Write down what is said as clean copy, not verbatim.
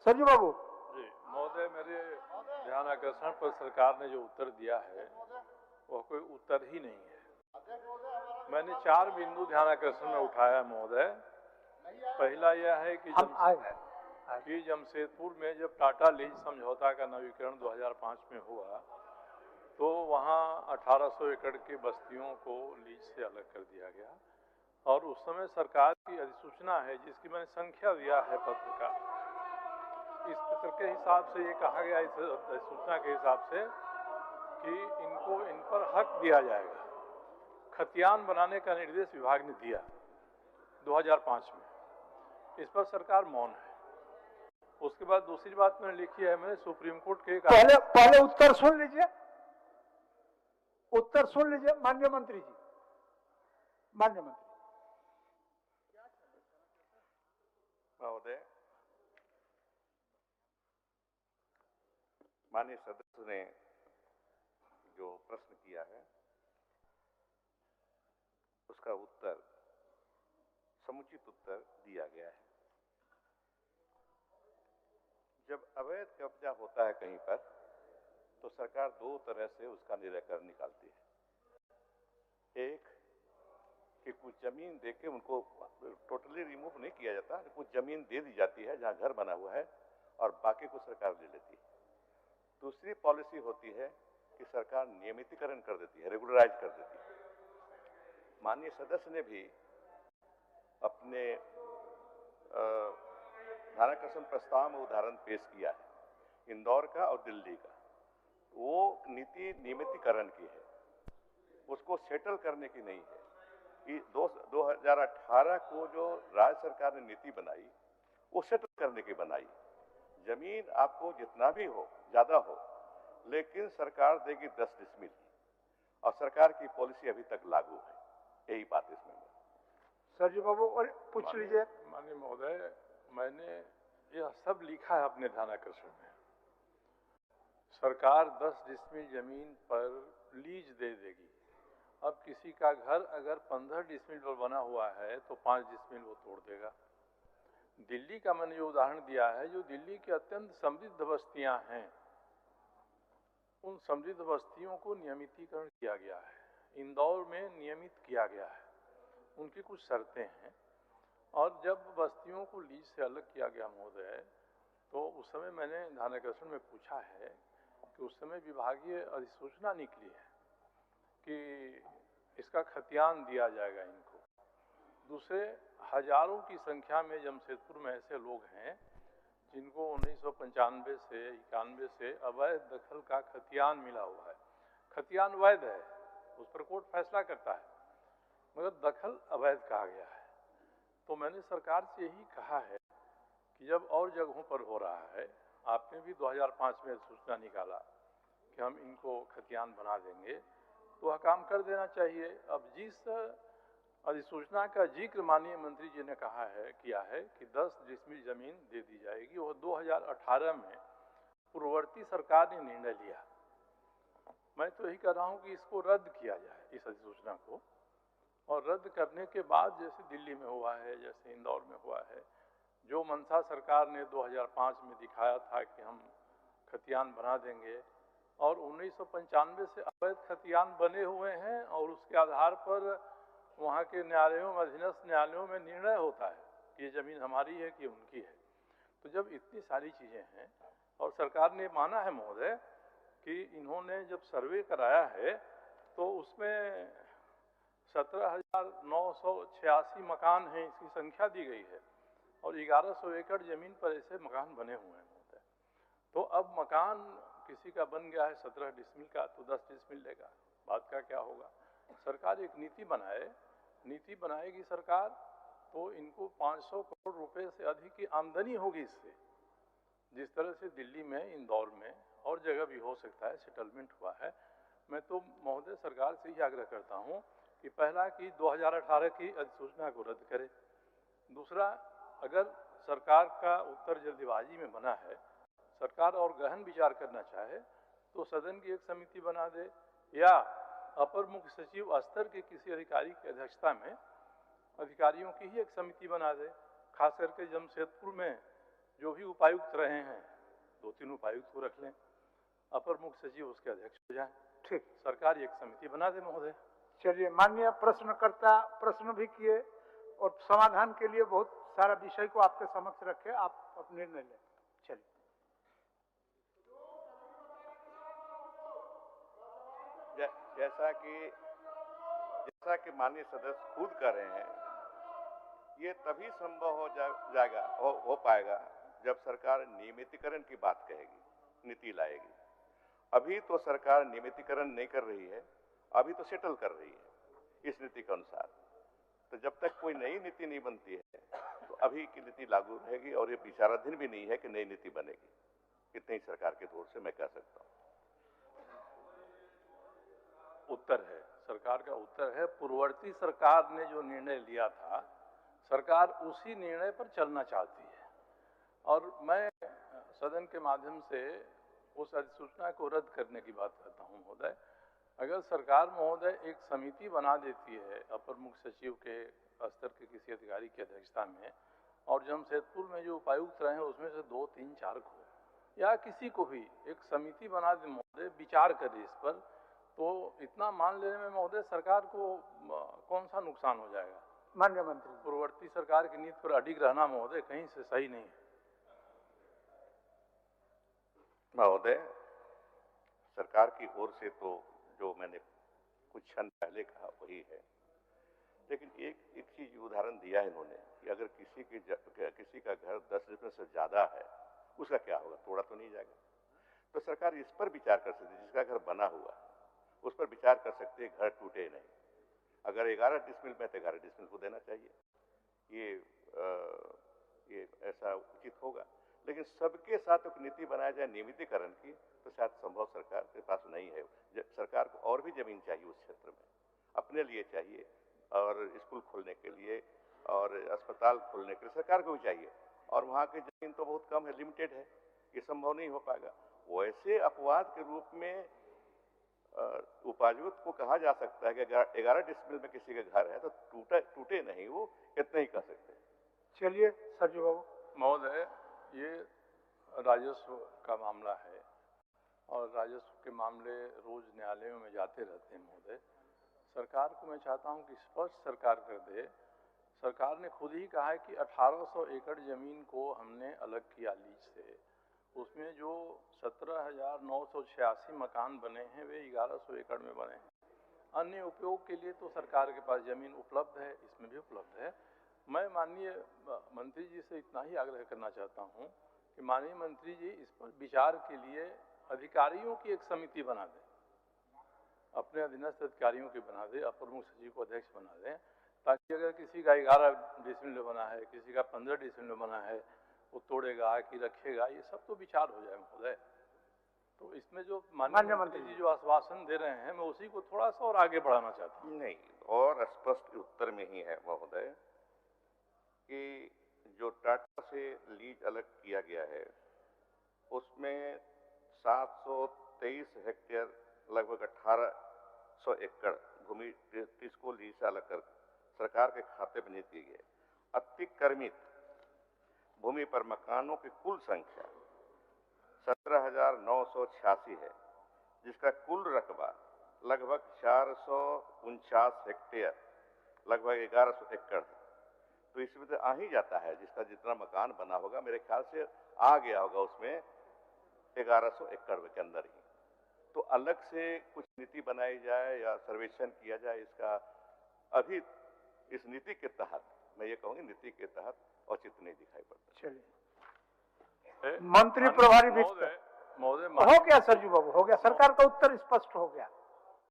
सरजू बाबू जी महोदय, मेरे ध्यान आकर्षण पर सरकार ने जो उत्तर दिया है वह कोई उत्तर ही नहीं है। मैंने 4 बिंदु ध्यान आकर्षण में उठाया महोदय। पहला यह है कि जमशेदपुर में जब टाटा लीज समझौता का नवीकरण 2005 में हुआ तो वहाँ 1800 एकड़ की बस्तियों को लीज से अलग कर दिया गया और उस समय सरकार की अधिसूचना है जिसकी मैंने संख्या दिया है पत्र का। इस पत्र के हिसाब से ये कहा गया इस अधिसूचना के हिसाब से कि इन पर हक दिया जाएगा। खतियान बनाने का निर्देश विभाग ने दिया 2005 में। इस पर सरकार मौन है। उसके बाद दूसरी बात मैंने लिखी है, मैंने सुप्रीम कोर्ट के पहले उत्तर सुन लीजिए, उत्तर सुन लीजिए माननीय मंत्री जी। माननीय मंत्री महोदय, माननीय सदस्य ने जो प्रश्न किया है उसका उत्तर, समुचित उत्तर दिया गया है। जब अवैध कब्जा होता है कहीं पर तो सरकार 2 तरह से उसका निराकरण निकालती है। एक कि कुछ जमीन देके उनको टोटली रिमूव नहीं किया जाता, कुछ जमीन दे दी जाती है जहां घर बना हुआ है और बाकी को सरकार ले लेती है। दूसरी पॉलिसी होती है कि सरकार नियमितीकरण कर देती है, रेगुलराइज कर देती है। माननीय सदस्य ने भी अपने ध्यानाकर्षण प्रस्ताव में उदाहरण पेश किया है इंदौर का और दिल्ली का। वो नीति नियमितीकरण की है, उसको सेटल करने की नहीं है। कि 2018 को जो राज्य सरकार ने नीति बनाई वो सेटल करने की बनाई। जमीन आपको जितना भी हो, ज्यादा हो, लेकिन सरकार देगी 10 डिसमिल और सरकार की पॉलिसी अभी तक लागू है। यही बात इसमें। सरजू बाबू और पूछ लीजिए। माननीय महोदय, मैंने यह सब लिखा है अपने ध्यानाकर्षण में। सरकार 10 डिसमिल जमीन पर लीज दे देगी। अब किसी का घर अगर 15 डिसमिल पर बना हुआ है तो 5 डिसमिल वो तोड़ देगा। दिल्ली का मैंने जो उदाहरण दिया है, जो दिल्ली की अत्यंत समृद्ध बस्तियां हैं, उन समृद्ध बस्तियों को नियमितीकरण किया गया है। इंदौर में नियमित किया गया है। उनकी कुछ शर्तें हैं और जब बस्तियों को लीज से अलग किया गया महोदय, तो उस समय मैंने ध्यानाकर्षण में पूछा है कि उस समय विभागीय अधिसूचना निकली है कि इसका खतियान दिया जाएगा इनको। दूसरे, हजारों की संख्या में जमशेदपुर में ऐसे लोग हैं जिनको 1995 से 91 से अवैध दखल का खतियान मिला हुआ है। खतियान वैध है, उस पर कोर्ट फैसला करता है, मगर दखल अवैध कहा गया है। तो मैंने सरकार से यही कहा है कि जब और जगहों पर हो रहा है, आपने भी 2005 में सूचना निकाला कि हम इनको खतियान बना देंगे, तो वह काम कर देना चाहिए। अब जिस अधिसूचना का जिक्र माननीय मंत्री जी ने कहा है, किया है कि 10 डिसमिल जमीन दे दी जाएगी, वह 2018 में पूर्ववर्ती सरकार ने निर्णय लिया। मैं तो यही कह रहा हूं कि इसको रद्द किया जाए, इस अधिसूचना को, और रद्द करने के बाद जैसे दिल्ली में हुआ है, जैसे इंदौर में हुआ है, जो मंशा सरकार ने 2005 में दिखाया था कि हम खतियान बना देंगे, और 1995 से अवैध खतियान बने हुए हैं और उसके आधार पर वहाँ के न्यायालयों में, अधीनस्थ न्यायालयों में निर्णय होता है कि ये जमीन हमारी है कि उनकी है। तो जब इतनी सारी चीजें हैं और सरकार ने माना है महोदय कि इन्होंने जब सर्वे कराया है तो उसमें 17,986 मकान हैं, इसकी संख्या दी गई है, और 1100 एकड़ जमीन पर ऐसे मकान बने हुए हैं महोदय। तो अब मकान किसी का बन गया है 17 डिसमिल का, तो 10 डिसमिल लेगा, बात का क्या होगा। सरकार एक नीति बनाए, नीति बनाएगी सरकार, तो इनको 500 करोड़ रुपए से अधिक की आमदनी होगी इससे। जिस तरह से दिल्ली में, इंदौर में और जगह भी हो सकता है सेटलमेंट हुआ है। मैं तो महोदय सरकार से ही आग्रह करता हूं कि पहला कि 2018 की अधिसूचना को रद्द करे। दूसरा, अगर सरकार का उत्तर जल्दीबाजी में बना है, सरकार और गहन विचार करना चाहे तो सदन की एक समिति बना दे या अपर मुख्य सचिव स्तर के किसी अधिकारी की अध्यक्षता में अधिकारियों की ही एक समिति बना दे। खास करके जमशेदपुर में जो भी उपायुक्त रहे हैं 2-3 उपायुक्त को रख लें, अपर मुख्य सचिव उसके अध्यक्ष हो जाए, ठीक। सरकार एक समिति बना दे महोदय। चलिए, माननीय प्रश्नकर्ता प्रश्न भी किए और समाधान के लिए बहुत सारा विषय को आपके समक्ष रखे, आप अपना निर्णय लें। चलिए, जैसा कि माननीय सदस्य खुद कर रहे हैं, ये तभी संभव हो पाएगा जब सरकार नियमितीकरण की बात कहेगी, नीति लाएगी। अभी तो सरकार नियमितीकरण नहीं कर रही है, अभी तो सेटल कर रही है इस नीति के अनुसार। तो जब तक कोई नई नीति नहीं बनती है तो अभी की नीति लागू रहेगी और ये विचाराधीन भी नहीं है कि नई नीति बनेगी। इतनी सरकार की ओर से मैं कह सकता हूँ। उत्तर है, सरकार का उत्तर है, पूर्ववर्ती सरकार ने जो निर्णय लिया था सरकार उसी निर्णय पर चलना चाहती है। और मैं सदन के माध्यम से उस अधिसूचना को रद्द करने की बात करता हूं महोदय। अगर सरकार महोदय एक समिति बना देती है अपर मुख्य सचिव के स्तर के किसी अधिकारी की अध्यक्षता में, और जमशेदपुर में जो उपायुक्त रहे हैं उसमें से 2, 3, 4 को या किसी को भी एक समिति बना दे महोदय, विचार करे इस पर, तो इतना मान लेने में महोदय सरकार को कौन सा नुकसान हो जाएगा। माननीय मंत्री, पूर्ववर्ती सरकार की नीति पर अडिग रहना महोदय कहीं से सही नहीं है। महोदय, सरकार की ओर से तो जो मैंने कुछ क्षण पहले कहा वही है, लेकिन एक चीज उदाहरण दिया है इन्होंने कि अगर किसी का घर 10 डिसमिल से ज्यादा है, उसका क्या होगा, तोड़ा तो नहीं जाएगा। तो सरकार इस पर विचार कर सकती है, जिसका घर बना हुआ उस पर विचार कर सकते हैं, घर टूटे नहीं। अगर 11 डिसमिल में तो 11 डिसमिल को देना चाहिए, ये ऐसा उचित होगा। लेकिन सबके साथ एक नीति बनाया जाए नियमितीकरण की, तो शायद संभव सरकार के पास नहीं है। सरकार को और भी जमीन चाहिए उस क्षेत्र में, अपने लिए चाहिए, और स्कूल खोलने के लिए और अस्पताल खोलने के लिए सरकार को भी चाहिए, और वहाँ की जमीन तो बहुत कम है, लिमिटेड है, ये संभव नहीं हो पाएगा। वैसे अपवाद के रूप में उपायुक्त को कहा जा सकता है कि 11 डिसमिल में किसी का घर है तो टूटे नहीं, वो इतना ही कह सकते हैं। चलिए सरजू बाबू। महोदय, ये राजस्व का मामला है और राजस्व के मामले रोज न्यायालयों में जाते रहते हैं महोदय। सरकार को मैं चाहता हूं कि स्पष्ट सरकार कर दे। सरकार ने खुद ही कहा है कि 1800 एकड़ जमीन को हमने अलग किया लीज से, उसमें जो 17,986 मकान बने हैं वे 1100 एकड़ में बने हैं। अन्य उपयोग के लिए तो सरकार के पास जमीन उपलब्ध है, इसमें भी उपलब्ध है। मैं माननीय मंत्री जी से इतना ही आग्रह करना चाहता हूं कि माननीय मंत्री जी इस पर विचार के लिए अधिकारियों की एक समिति बना दें, अपने अधीनस्थ अधिकारियों की बना दें, अपर मुख्य सचिव को अध्यक्ष बना दें, ताकि अगर किसी का 11 डिसमिल में बना है, किसी का 15 डिसमिल में बना है, वो तोड़ेगा कि रखेगा, ये सब तो विचार हो जाए महोदय। तो इसमें जो माननीय मंत्री जी जो आश्वासन दे रहे हैं, मैं उसी को थोड़ा सा और आगे बढ़ाना चाहता हूँ। नहीं, और स्पष्ट उत्तर में ही है महोदय कि जो टाटा से लीज अलग किया गया है उसमें 723 हेक्टेयर लगभग 1800 एकड़ भूमि जिसको लीज से अलग कर सरकार के खाते में नीति की है। अतिक्रमित भूमि पर मकानों की कुल संख्या 17,986 है, जिसका कुल रकबा लगभग 449 हेक्टेयर लगभग 1100 एकड़ है। तो इसमें तो आ ही जाता है, जिसका जितना मकान बना होगा मेरे ख्याल से आ गया होगा उसमें 1100 एकड़ के अंदर ही। तो अलग से कुछ नीति बनाई जाए या सर्वेक्षण किया जाए, इसका अभी इस नीति के तहत, मैं ये कहूँगी नीति के तहत औचित्य नहीं दिखाई पड़ता। चलिए, मंत्री प्रभारी महोदय हो गया सरजू बाबू, हो गया, सरकार का उत्तर स्पष्ट हो गया।